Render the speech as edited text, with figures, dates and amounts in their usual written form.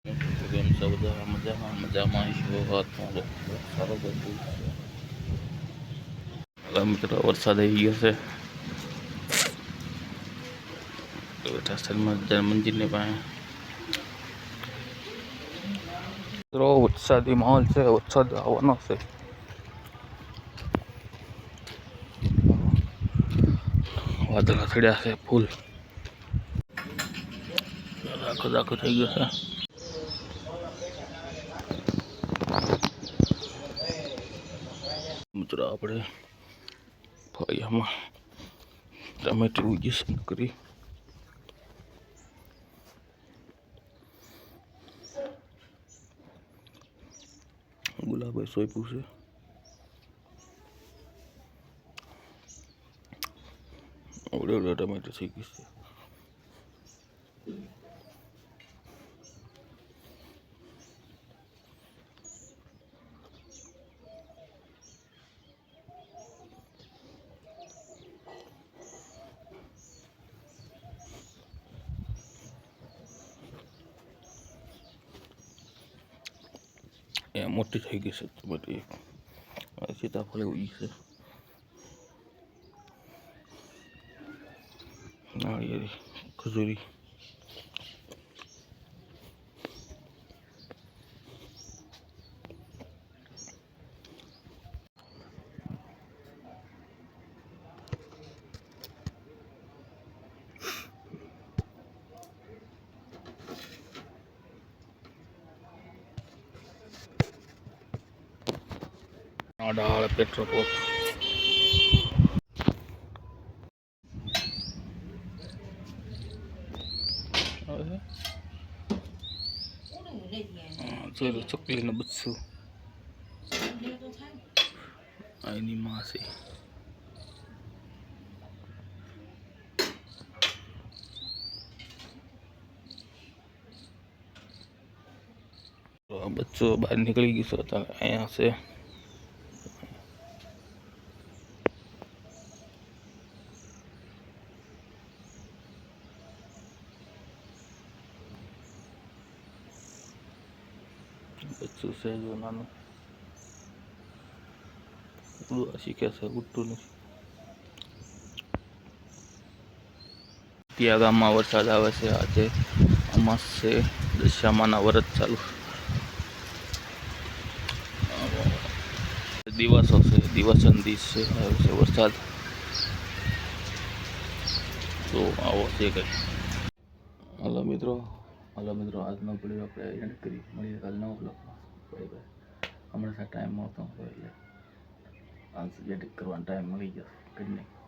કેમ છો બધા મજામાં છો? સારો બધું હવે મિત્રો વરસાદ આવી ગયો છે. બેઠા મંદિરની પાસે મિત્રો વરસાદી માહોલ છે. વરસાદ આવવાનો છે. વાદળા ચડ્યા છે ફૂલ. દાખો થઈ ગયો છે. મિત્રો આપણે ફળિયામાં ટમેટી ઉગી કરી ગુલાબે સોંપ્યું છે. ઓવડે ટમેટા થઈ ગઈ છે. એ મોટી થઈ ગઈ છે ટમેટી. સીતાફળ ઉગી છે. નાળિયેરી ખજૂરી ડાળ પેટ્રોલ પંપ ચોકલી ને બચ્ચું એની માસી બચ્ચો બહાર નીકળી ગયું છે. અત્યારે અહીંયા છે. બચ્ચું છે જો નાનું શીખે છે. ઉઠતું નથી. ત્યાં ગામમાં વરસાદ આવે છે. આજે અમાસ છે. દશામાના વ્રત ચાલુ. દિવસો છે. દિવસન દિવસ છે. આવે છે વરસાદ. તો આવો છે કંઈ. હાલો મિત્રો આજનો વિડીયો આપણે એન્ડ કરી. મળીએ કાલ નવો બ્લોગમાં. Bye bye. હમણાં ટાઈમ મળતો એટલે એડિટ કરવાનો ટાઈમ મળી જશે.